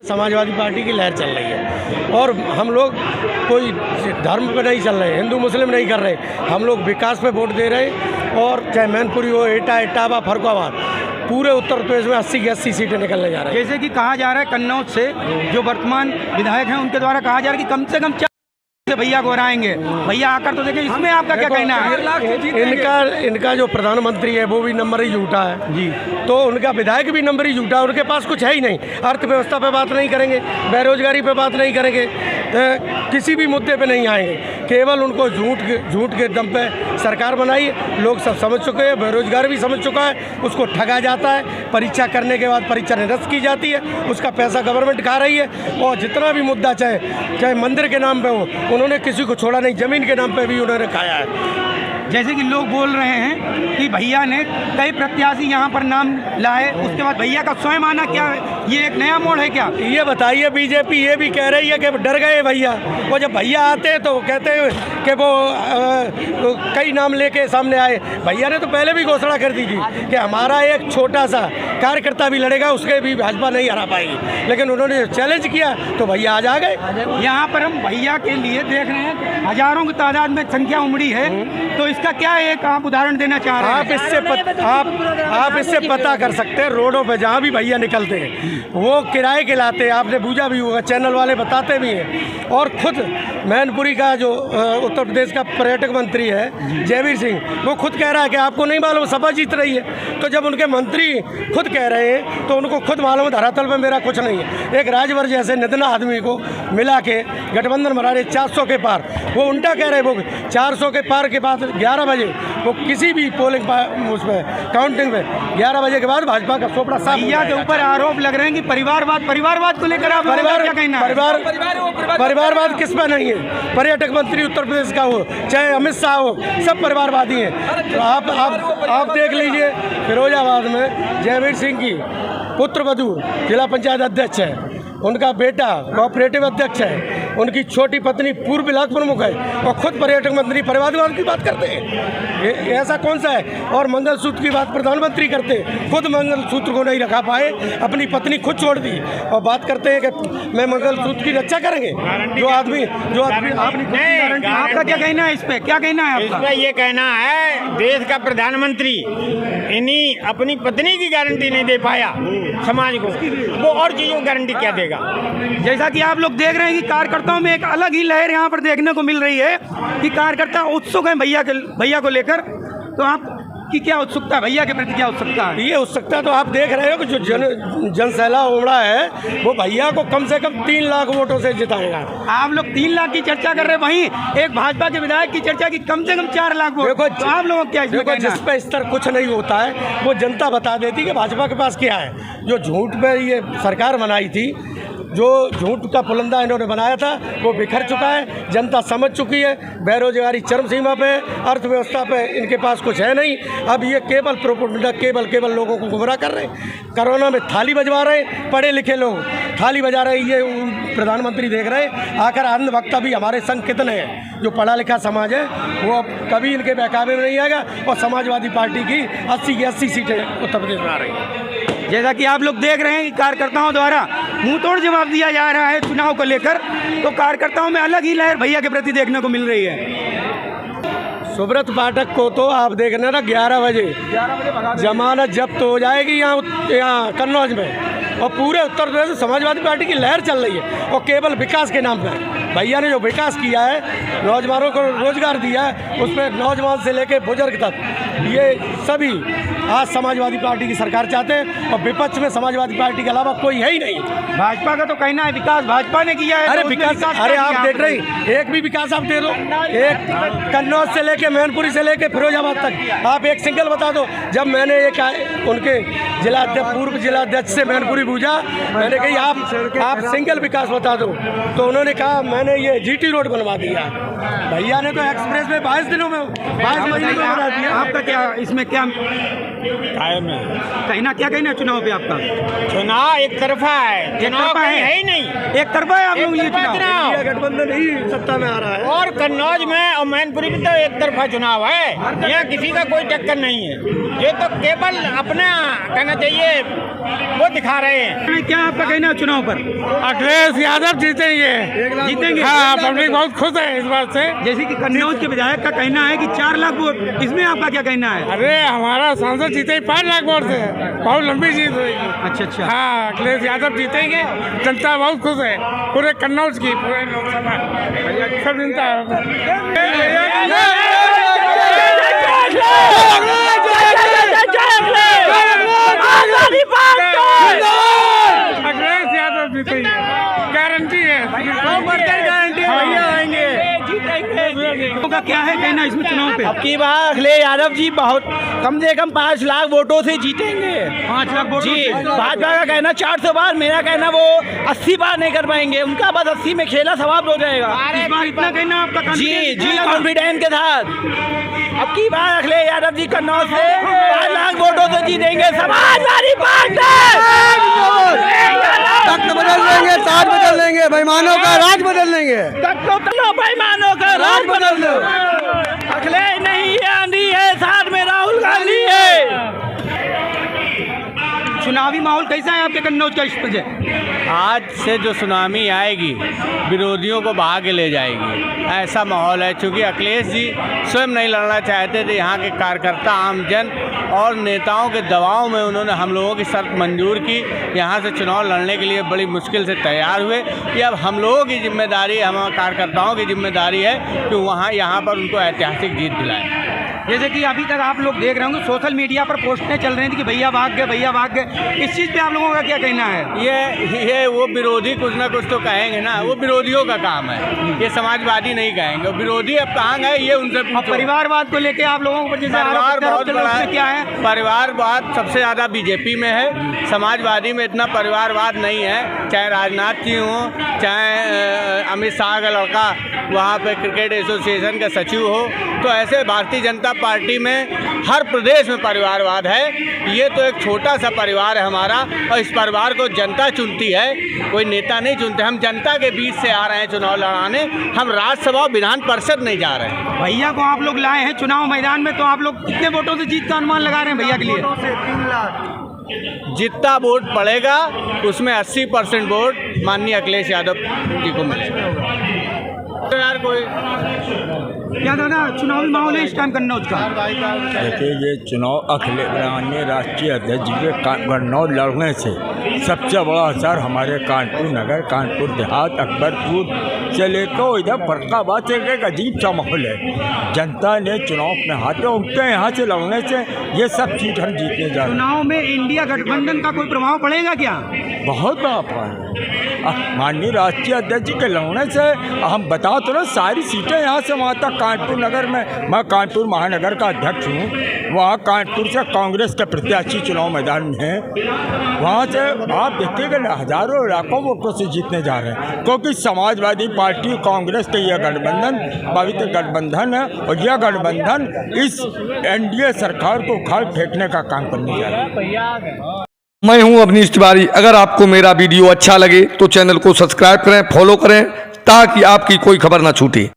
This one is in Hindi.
समाजवादी पार्टी की लहर चल रही है और हम लोग कोई धर्म पे नहीं चल रहे, हिंदू मुस्लिम नहीं कर रहे, हम लोग विकास पे वोट दे रहे हैं। और चाहे मैनपुरी हो, एटा, इटावा, फरुखाबाद, पूरे उत्तर प्रदेश में 80 की 80 सीटें निकलने जा रही हैं। जैसे कि कहा जा रहा है कन्नौज से जो वर्तमान विधायक हैं उनके द्वारा कहा जा रहा है कि कम से कम भैया को हराएंगे। भैया आकर तो देखें, इसमें आपका क्या कहना है? इनका जो प्रधानमंत्री है वो भी नंबर ही झूठा है जी, तो उनका विधायक भी नंबर ही झूठा है। उनके पास कुछ है ही नहीं। अर्थव्यवस्था पे बात नहीं करेंगे, बेरोजगारी पे बात नहीं करेंगे, किसी भी मुद्दे पे नहीं आएंगे। केवल उनको झूठ के दम पे सरकार बनाई। लोग सब समझ चुके हैं, बेरोजगार भी समझ चुका है, उसको ठगा जाता है। परीक्षा करने के बाद परीक्षा निरस्त की जाती है, उसका पैसा गवर्नमेंट खा रही है। और जितना भी मुद्दा चाहे मंदिर के नाम पे हो, उन्होंने किसी को छोड़ा नहीं, जमीन के नाम पे भी उन्होंने खाया है। जैसे कि लोग बोल रहे हैं कि भैया ने कई प्रत्याशी यहाँ पर नाम लाए, उसके बाद भैया का स्वयं आना, क्या ये एक नया मोड़ है क्या? ये बताइए। बीजेपी ये भी कह रही है कि डर गए भैया। वो जब भैया आते हैं तो कहते हैं कि वो कई नाम लेके सामने आए। भैया ने तो पहले भी घोषणा कर दी थी कि हमारा एक छोटा सा कार्यकर्ता भी लड़ेगा, उसके भी भाजपा नहीं हरा पाएगी। लेकिन उन्होंने चैलेंज किया तो भैया आज आ गए। यहाँ पर हम भैया के लिए देख रहे हैं हजारों की तादाद में संख्या उमड़ी है, तो इसका क्या एक आप उदाहरण देना चाह रहे हैं? आप इससे पता कर सकते हैं। रोडों पे जहाँ भी भैया निकलते हैं वो किराए के लाते हैं, आपने बूझा भी होगा, चैनल वाले बताते भी हैं। और खुद मैनपुरी का जो उत्तर प्रदेश का पर्यटक मंत्री है जयवीर सिंह, वो खुद कह रहा है कि आपको नहीं मालूम सपा जीत रही है। तो जब उनके मंत्री खुद कह रहे हैं तो उनको खुद मालूम धरातल पे मेरा कुछ नहीं है। एक राजभर जैसे निधना आदमी को मिला के गठबंधन बना रहे 400 के पार, वो उल्टा कह रहे, वो 400 के पार के बाद 11 बजे वो किसी भी पोलिंग उसमें काउंटिंग में 11 बजे के बाद भाजपा का सोपड़ा साफ। भैया के ऊपर आरोप लग रहे हैं कि परिवारवाद को लेकर आप क्या कहना है? परिवारवाद किस पर नहीं है? पर्यटक मंत्री उत्तर प्रदेश का हो, चाहे अमित शाह हो, सब परिवारवादी हैं। तो आप देख लीजिए, फिरोजाबाद में जयवीर सिंह की पुत्रवधू जिला पंचायत अध्यक्ष है, उनका बेटा कोऑपरेटिव अध्यक्ष है, उनकी छोटी पत्नी पूर्व ब्लॉक प्रमुख है, और खुद पर्यटक मंत्री परिवारवाद की बात करते हैं। ऐसा कौन सा है? और मंगलसूत्र की बात प्रधानमंत्री करते हैं, खुद मंगलसूत्र को नहीं रखा पाए, अपनी पत्नी खुद छोड़ दी, और बात करते हैं कि मैं मंगलसूत्र की रक्षा करेंगे। जो आदमी आपका क्या कहना है इस पे? क्या कहना है आपका? इसमें ये कहना है, देश का प्रधानमंत्री इन्हीं अपनी पत्नी की गारंटी नहीं दे पाया समाज को, वो और चीजों की गारंटी क्या देगा? जैसा कि आप लोग देख रहे हैं कि कार्यकर्ताओं में एक अलग ही लहर यहाँ पर देखने को मिल रही है कि कार्यकर्ता उत्सुक हैं भैया को लेकर। तो आप की क्या उत्सुकता है? भैया के प्रति क्या उत्सुकता है? ये उत्सुकता तो आप देख रहे हो कि जो जनसैलाब उमड़ा है वो भैया को कम से कम 3 लाख वोटों से जिताएगा। आप लोग 3 लाख की चर्चा कर रहे हैं, वहीं एक भाजपा के विधायक की चर्चा की कम से कम 4 लाख वोट। देखो, तो आप लोगों क्या देखो, जिस पे स्तर कुछ नहीं होता है वो जनता बता देती कि भाजपा के पास क्या है। जो झूठ पे ये सरकार बनाई थी, जो झूठ का पुलंदा इन्होंने बनाया था, वो बिखर चुका है, जनता समझ चुकी है। बेरोजगारी चरम सीमा पे, अर्थव्यवस्था पे इनके पास कुछ है नहीं। अब ये केवल प्रोपेगेंडा, केवल लोगों को गुमराह कर रहे हैं। कोरोना में थाली बजवा रहे हैं, पढ़े लिखे लोग थाली बजा रहे हैं, ये प्रधानमंत्री देख रहे हैं। आखिर अंधभक्ता भी हमारे संग कितने हैं? जो पढ़ा लिखा समाज है वो अब कभी इनके बहकावे में नहीं आएगा। और समाजवादी पार्टी की 80 की 80 सीटें उत्तर प्रदेश में आ रही हैं। जैसा कि आप लोग देख रहे हैं कि कार्यकर्ताओं द्वारा मुंह तोड़ जवाब दिया जा रहा है चुनाव को लेकर, तो कार्यकर्ताओं में अलग ही लहर भैया के प्रति देखने को मिल रही है। सुब्रत पाठक को तो आप देखना ना 11 बजे जमानत जब्त हो जाएगी यहाँ कन्नौज में, और पूरे उत्तर प्रदेश में समाजवादी पार्टी की लहर चल रही है। और केवल विकास के नाम पर भैया ने जो विकास किया है, नौजवानों को रोजगार दिया है, उसमें नौजवान से लेकर बुजुर्ग तक ये सभी आज समाजवादी पार्टी की सरकार चाहते हैं। और विपक्ष में समाजवादी पार्टी के अलावा कोई है ही नहीं। भाजपा का तो कहना है विकास भाजपा ने किया है। अरे विकास, अरे आप देख रहे हैं, एक भी विकास आप दे दो, एक कन्नौज से लेके मैनपुरी से लेके फिरोजाबाद तक आप एक सिंगल बता दो। जब मैंने एक उनके पूर्व जिलाध्यक्ष से मैनपुरी पूछा, मैंने कही आप सिंगल विकास बता दो, तो उन्होंने कहा मैंने ये GT रोड बनवा दिया। भैया ने तो एक्सप्रेस में 22 दिनों में 22 महीने में बना दिया। आपका क्या इसमें क्या कायम है? कहना क्या कहना है चुनाव पे आपका? चुनाव एक तरफा है, चुनाव है ही नहीं। एक तरफा है आप लोग ये चुनाव। इंडिया गठबंधन ही सत्ता में आ रहा है। और कन्नौज में और मैनपुरी में तो एक तरफा चुनाव है, यहाँ किसी का कोई टक्कर नहीं है। ये तो केवल अपना कहना चाहिए वो दिखा रहे हैं। क्या आपका कहना है चुनाव पर? अखिलेश यादव जीतेंगे। जीतेंगे? हाँ, पब्लिक बहुत खुश है इस बात से। जैसे कि कन्नौज के विधायक का कहना है कि 4 लाख वोट, इसमें आपका क्या कहना है? अरे हमारा सांसद जीते 5 लाख वोट से, बहुत लंबी जीत हुई। अच्छा अच्छा। हाँ, अखिलेश यादव जीतेंगे, जनता बहुत खुश है, पूरे कन्नौज की, पूरे लोकसभा सब जनता। अखिलेश यादव जीतेंगे, गारंटी है, गारंटी है, भैया आएंगे, लोगों का क्या है कहना इसमें चुनाव पे? अब की बार अखिलेश यादव जी बहुत कम से कम 5 लाख वोटों से जीतेंगे। 5 लाख वोट जी, भाजपा का कहना 400 बार, मेरा कहना वो 80 बार नहीं कर पाएंगे, उनका बस 80 में खेला समाप्त हो जाएगा। इस बार इतना कहना आपका? जी जी, कॉन्फिडेंस के साथ अब की बार अखिलेश यादव जी कन्नौज से 5 लाख वोटों से जीतेंगे। समाजवादी पार्टी तख्त बदल देंगे, ताज बदल देंगे, बेईमानों का राज बदल देंगे, बेईमानों का राज बदल दो। अखिलेश नहीं है, आंधी है, साथ में राहुल गांधी है। चुनावी माहौल कैसा है आपके कन्नौज का इस वजह? आज से जो सुनामी आएगी विरोधियों को बहा के ले जाएगी, ऐसा माहौल है। चूँकि अखिलेश जी स्वयं नहीं लड़ना चाहते थे, यहाँ के कार्यकर्ता आमजन और नेताओं के दबाव में उन्होंने हम लोगों की शर्त मंजूर की, यहाँ से चुनाव लड़ने के लिए बड़ी मुश्किल से तैयार हुए। ये अब हम लोगों की जिम्मेदारी, हम कार्यकर्ताओं की जिम्मेदारी है कि वहाँ यहाँ पर उनको ऐतिहासिक जीत दिलाएं। जैसे कि अभी तक आप लोग देख रहे होंगे सोशल मीडिया पर पोस्टें चल रही थी कि भैया भाग गए, भैया भाग गए, इस चीज़ पे आप लोगों का क्या कहना है? ये वो विरोधी कुछ ना कुछ तो कहेंगे ना, वो विरोधियों का काम है, ये समाजवादी नहीं कहेंगे। विरोधी अब कहाँ गए ये उनसे पूछो। परिवारवाद को लेके आप लोगों को जैसे परिवार बहुत बड़ा है, क्या है? परिवारवाद सबसे ज़्यादा बीजेपी में है, समाजवादी में इतना परिवारवाद नहीं है। चाहे राजनाथ जी हों, चाहे अमित शाह का लड़का वहाँ पे क्रिकेट एसोसिएशन का सचिव हो, तो ऐसे भारतीय जनता पार्टी में हर प्रदेश में परिवारवाद है। ये तो एक छोटा सा परिवार है हमारा, और इस परिवार को जनता चुनती है, कोई नेता नहीं चुनते। हम जनता के बीच से आ रहे हैं चुनाव लड़ाने, हम राज्यसभा विधान परिषद नहीं जा रहे हैं। भैया को आप लोग लाए हैं चुनाव मैदान में, तो आप लोग कितने वोटों से जीत का अनुमान लगा रहे हैं भैया के लिए? 3 लाख। जितना वोट पड़ेगा उसमें 80% वोट माननीय अखिलेश यादव जी को मिलेगा। यार कोई क्या दादा चुनावी माहौल है इस टाइम कन्नौज का? देखिए, ये चुनाव अखिलेश माननीय राष्ट्रीय अध्यक्ष जी के कन्नौज लड़ने से सबसे बड़ा असर हमारे कानपुर नगर, कानपुर देहात, अकबरपुर से लेकर इधर फरक्काबाद से एक अजीब सा माहौल है। जनता ने चुनाव अपने हाथ में, उनके यहाँ से लड़ने से ये सब सीट हम जीतने जा रहे हैं। चुनाव में इंडिया गठबंधन का कोई प्रभाव पड़ेगा क्या? बहुत बड़ा है। माननीय राष्ट्रीय अध्यक्ष जी के लड़ने से हम बता तो ना, सारी सीटें यहाँ से वहाँ तक कानपुर नगर में, मैं कानपुर महानगर का अध्यक्ष हूँ, वहाँ कानपुर से कांग्रेस के प्रत्याशी चुनाव मैदान में हैं, वहाँ से आप देखिएगा हजारों लाखों वोटों से जीतने जा रहे हैं। क्योंकि समाजवादी पार्टी कांग्रेस का यह गठबंधन पवित्र गठबंधन है, और यह गठबंधन इस एनडीए सरकार को उखाड़ फेंकने का काम करने जा रहा है। मैं हूं अवनीश तिवारी। अगर आपको मेरा वीडियो अच्छा लगे तो चैनल को सब्सक्राइब करें, फॉलो करें, ताकि आपकी कोई खबर ना छूटे।